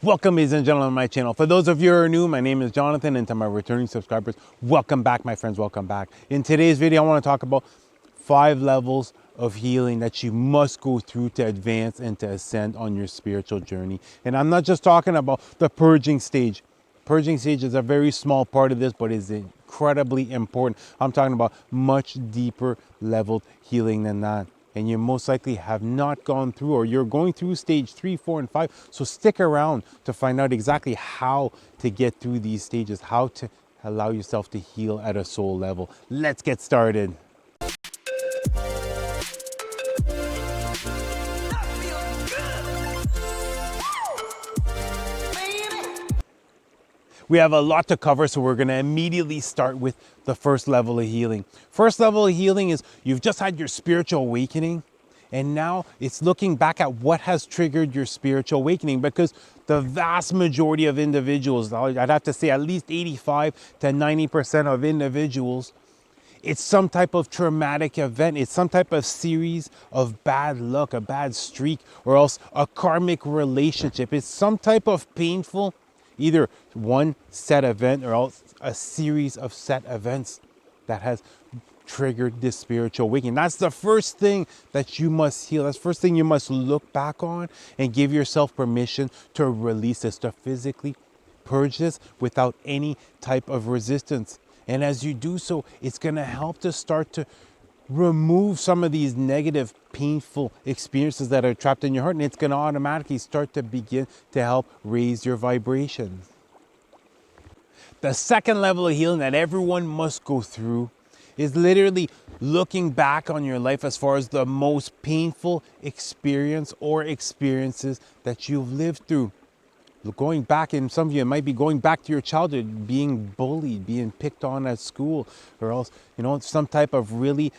Welcome, ladies and gentlemen, to my channel. For those of you who are new, my name is Jonathan, and to my returning subscribers, welcome back, my friends, welcome back. In today's video, I want to talk about 5 levels of healing that you must go through to advance and to ascend on your spiritual journey. And I'm not just talking about the purging stage. Purging stage is a very small part of this, but is incredibly important. I'm talking about much deeper leveled healing than that. And you most likely have not gone through, or you're going through stage 3, 4, and 5. So stick around to find out exactly how to get through these stages, how to allow yourself to heal at a soul level. Let's get started. We have a lot to cover, so we're going to immediately start with the first level of healing. First level of healing is you've just had your spiritual awakening, and now it's looking back at what has triggered your spiritual awakening, because the vast majority of individuals, I'd have to say at least 85 to 90% of individuals, it's some type of traumatic event. It's some type of series of bad luck, a bad streak, or else a karmic relationship. It's some type of painful, either one set event or else a series of set events that has triggered this spiritual awakening. That's the first thing that you must heal. That's the first thing you must look back on and give yourself permission to release this, to physically purge this without any type of resistance. And as you do so, it's going to help to start to remove some of these negative, painful experiences that are trapped in your heart, and it's going to automatically start to begin to help raise your vibrations. The second level of healing that everyone must go through is literally looking back on your life as far as the most painful experience or experiences that you've lived through. Going back, and some of you, it might be going back to your childhood, being bullied, being picked on at school, or else, some type of really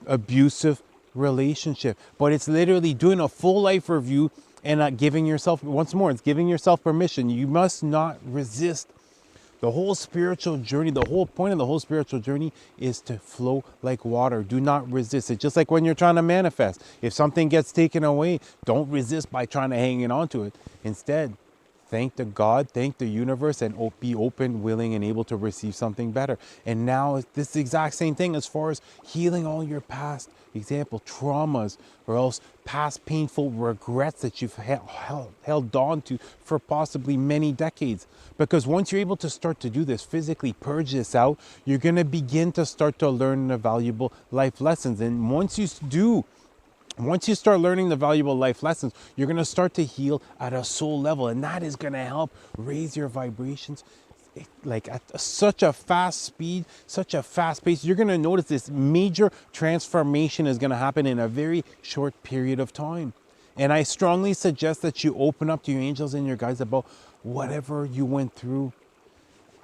abusive relationship. But it's literally doing a full life review and giving yourself, once more, it's giving yourself permission. You must not resist. The whole spiritual journey, the whole point of the whole spiritual journey is to flow like water. Do not resist. It's just like when you're trying to manifest. If something gets taken away, don't resist by trying to hang on to it. Instead, thank the God, thank the universe, and be open, willing, and able to receive something better. And now this exact same thing as far as healing all your past, example, traumas, or else past painful regrets that you've held on to for possibly many decades. Because once you're able to start to do this, physically purge this out, you're going to begin to start to learn the valuable life lessons. And once you start learning the valuable life lessons, you're going to start to heal at a soul level. And that is going to help raise your vibrations like at such a fast speed, such a fast pace. You're going to notice this major transformation is going to happen in a very short period of time. And I strongly suggest that you open up to your angels and your guides about whatever you went through,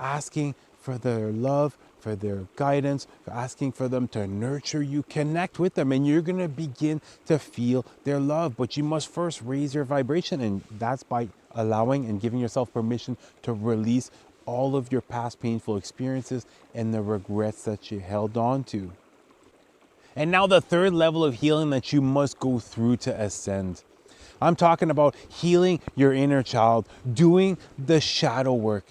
asking for their love, for their guidance, for asking for them to nurture you, connect with them, and you're going to begin to feel their love. But you must first raise your vibration, and that's by allowing and giving yourself permission to release all of your past painful experiences and the regrets that you held on to. And now the third level of healing that you must go through to ascend. I'm talking about healing your inner child, doing the shadow work.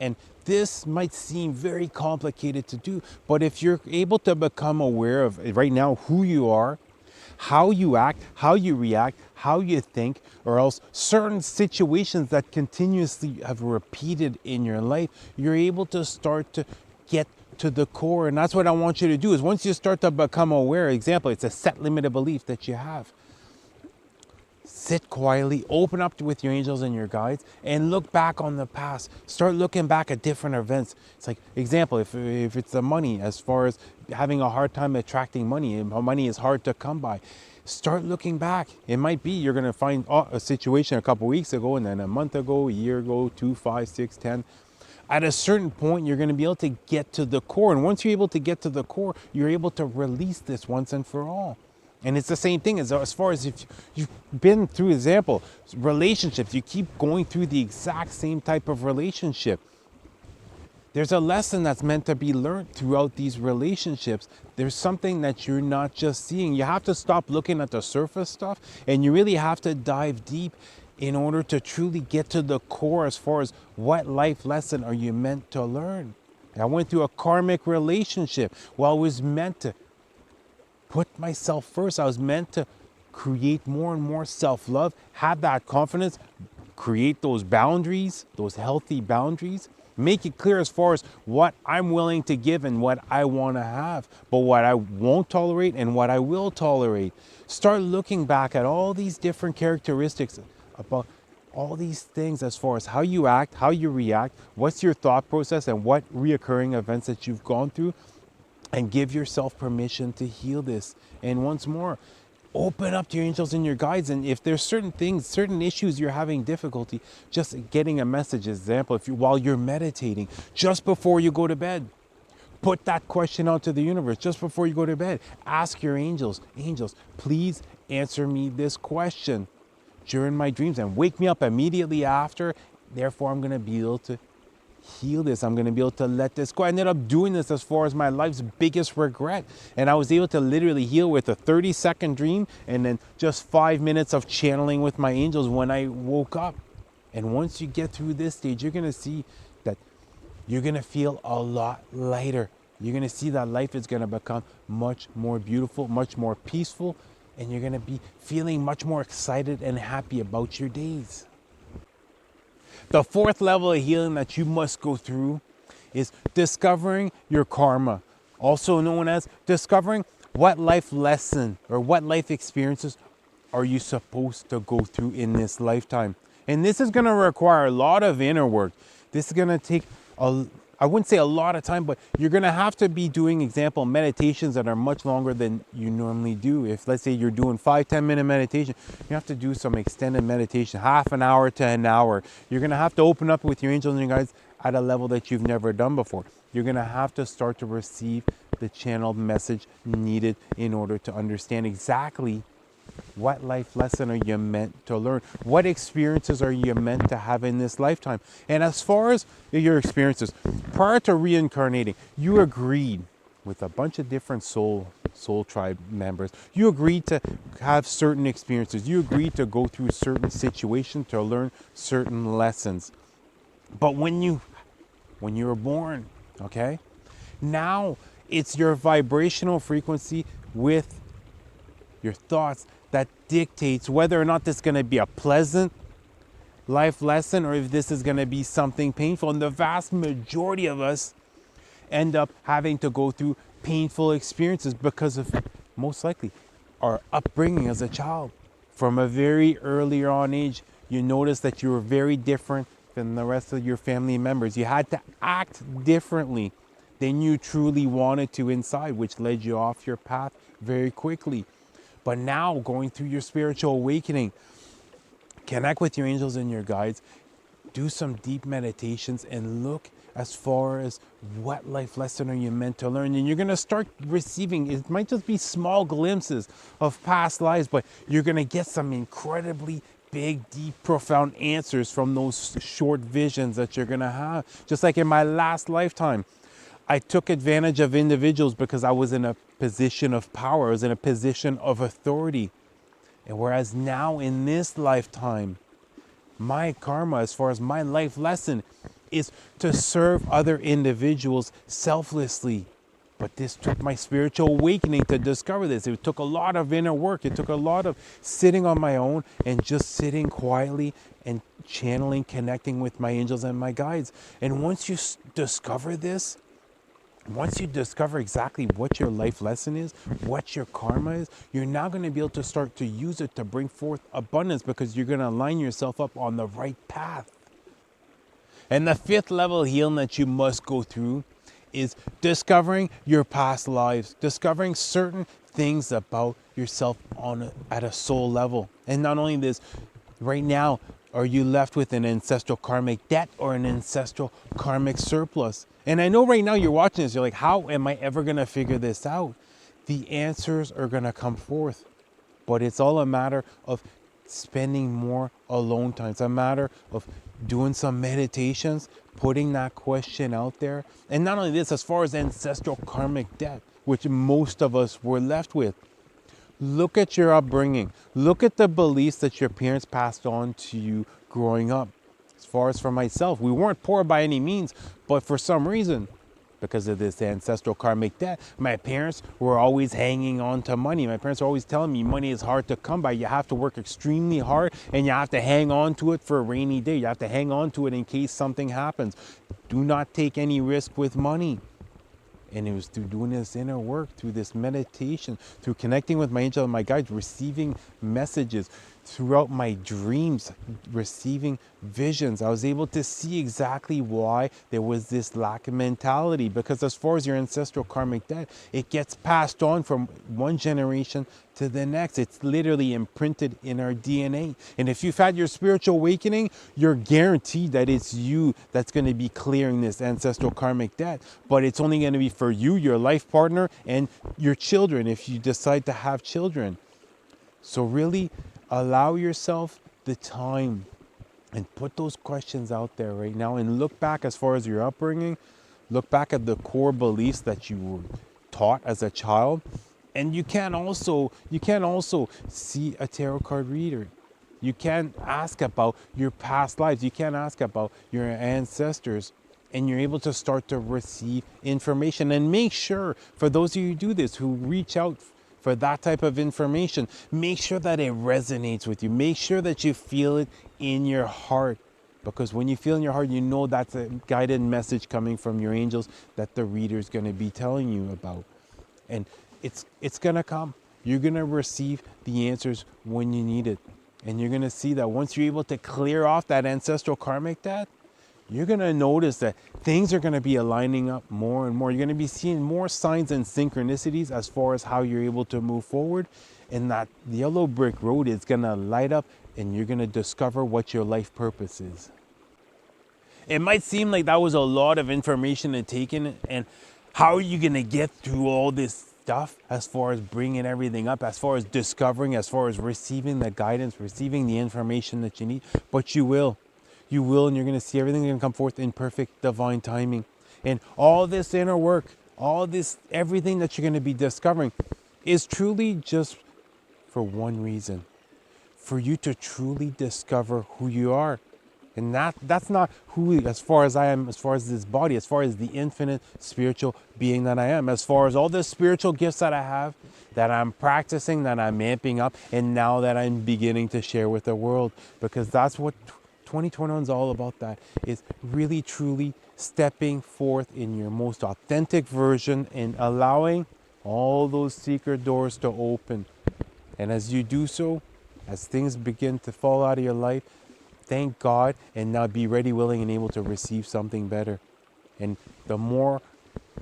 And this might seem very complicated to do, but if you're able to become aware of right now who you are, how you act, how you react, how you think, or else certain situations that continuously have repeated in your life, you're able to start to get to the core. And that's what I want you to do, is once you start to become aware, example, it's a set limited belief that you have. Sit quietly, open up with your angels and your guides, and look back on the past. Start looking back at different events. It's like, example, if it's the money, as far as having a hard time attracting money, and money is hard to come by, start looking back. It might be you're going to find a situation a couple weeks ago, and then a month ago, a year ago, 2, 5, 6, 10. At a certain point, you're going to be able to get to the core. And once you're able to get to the core, you're able to release this once and for all. And it's the same thing as far as if you've been through, example, relationships, you keep going through the exact same type of relationship. There's a lesson that's meant to be learned throughout these relationships. There's something that you're not just seeing. You have to stop looking at the surface stuff, and you really have to dive deep in order to truly get to the core as far as what life lesson are you meant to learn. I went through a karmic relationship. Well, I was meant to put myself first. I was meant to create more and more self-love, have that confidence, create those boundaries, those healthy boundaries, make it clear as far as what I'm willing to give and what I want to have, but what I won't tolerate and what I will tolerate. Start looking back at all these different characteristics about all these things as far as how you act, how you react, what's your thought process, and what reoccurring events that you've gone through, and give yourself permission to heal this. And once more, open up to your angels and your guides. And if there's certain things, certain issues you're having difficulty, just getting a message, example, if you, while you're meditating, just before you go to bed, put that question out to the universe just before you go to bed. Ask your angels, please answer me this question during my dreams and wake me up immediately after. Therefore, I'm going to be able to heal this. I'm going to be able to let this go. I ended up doing this as far as my life's biggest regret. And I was able to literally heal with a 30-second dream and then just 5 minutes of channeling with my angels when I woke up. And once you get through this stage, you're going to see that you're going to feel a lot lighter. You're going to see that life is going to become much more beautiful, much more peaceful, and you're going to be feeling much more excited and happy about your days. The fourth level of healing that you must go through is discovering your karma, also known as discovering what life lesson or what life experiences are you supposed to go through in this lifetime. And this is going to require a lot of inner work. This is going to take I wouldn't say a lot of time, but you're going to have to be doing example meditations that are much longer than you normally do. If let's say you're doing 5-10 minute meditation, you have to do some extended meditation, half an hour to an hour. You're going to have to open up with your angels and your guides at a level that you've never done before. You're going to have to start to receive the channeled message needed in order to understand exactly what life lesson are you meant to learn? What experiences are you meant to have in this lifetime? And as far as your experiences, prior to reincarnating, you agreed with a bunch of different soul tribe members. You agreed to have certain experiences. You agreed to go through certain situations to learn certain lessons. But when you were born, okay, now it's your vibrational frequency with your thoughts that dictates whether or not this is going to be a pleasant life lesson or if this is going to be something painful. And the vast majority of us end up having to go through painful experiences because of, most likely, our upbringing as a child. From a very early on age, you notice that you were very different than the rest of your family members. You had to act differently than you truly wanted to inside, which led you off your path very quickly. But now, going through your spiritual awakening, connect with your angels and your guides, do some deep meditations, and look as far as what life lesson are you meant to learn. And you're going to start receiving, it might just be small glimpses of past lives, but you're going to get some incredibly big, deep, profound answers from those short visions that you're going to have. Just like in my last lifetime, I took advantage of individuals because I was in a position of power. I was in a position of authority. And whereas now in this lifetime, my karma, as far as my life lesson, is to serve other individuals selflessly. But this took my spiritual awakening to discover this. It took a lot of inner work. It took a lot of sitting on my own and just sitting quietly and channeling, connecting with my angels and my guides. And once you discover this, once you discover exactly what your life lesson is, what your karma is, you're now going to be able to start to use it to bring forth abundance because you're going to align yourself up on the right path. And the fifth level of healing that you must go through is discovering your past lives, discovering certain things about yourself at a soul level. And not only this, right now, are you left with an ancestral karmic debt or an ancestral karmic surplus? And I know right now you're watching this, you're like, how am I ever going to figure this out? The answers are going to come forth. But it's all a matter of spending more alone time. It's a matter of doing some meditations, putting that question out there. And not only this, as far as ancestral karmic debt, which most of us were left with, Look at your upbringing. Look at the beliefs that your parents passed on to you growing up. As far as for myself, we weren't poor by any means, but for some reason, because of this ancestral karmic debt, my parents were always hanging on to money. My parents were always telling me money is hard to come by. You have to work extremely hard and you have to hang on to it for a rainy day. You have to hang on to it in case something happens. Do not take any risk with money. And it was through doing this inner work, through this meditation, through connecting with my angel and my guides, receiving messages, throughout my dreams, receiving visions. I was able to see exactly why there was this lack of mentality. Because as far as your ancestral karmic debt, it gets passed on from one generation to the next. It's literally imprinted in our DNA. And if you've had your spiritual awakening, you're guaranteed that it's you that's going to be clearing this ancestral karmic debt. But it's only going to be for you, your life partner, and your children if you decide to have children. So really allow yourself the time and put those questions out there right now and look back as far as your upbringing. Look back at the core beliefs that you were taught as a child. And you can also see a tarot card reader. You can ask about your past lives. You can ask about your ancestors. And you're able to start to receive information. And make sure, for those of you who do this, who reach out for that type of information, make sure that it resonates with you. Make sure that you feel it in your heart. Because when you feel in your heart, you know that's a guided message coming from your angels that the reader is going to be telling you about. And it's going to come. You're going to receive the answers when you need it. And you're going to see that once you're able to clear off that ancestral karmic debt, you're going to notice that things are going to be aligning up more and more. You're going to be seeing more signs and synchronicities as far as how you're able to move forward. And that yellow brick road is going to light up and you're going to discover what your life purpose is. It might seem like that was a lot of information to take in, and how are you going to get through all this stuff as far as bringing everything up, as far as discovering, as far as receiving the guidance, receiving the information that you need. But you will. You will, and you're going to see everything going to come forth in perfect divine timing. And all this inner work, all this, everything that you're going to be discovering is truly just for one reason. For you to truly discover who you are. And that's not who, as far as I am, as far as this body, as far as the infinite spiritual being that I am, as far as all the spiritual gifts that I have, that I'm practicing, that I'm amping up, and now that I'm beginning to share with the world. Because that's what 2021 is all about. That is really truly stepping forth in your most authentic version and allowing all those secret doors to open. And as you do so, as things begin to fall out of your life, thank God and now be ready, willing, and able to receive something better. And the more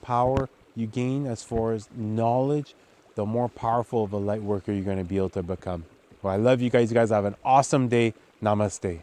power you gain as far as knowledge, the more powerful of a light worker you're going to be able to become. Well, I love you guys. You guys have an awesome day. Namaste.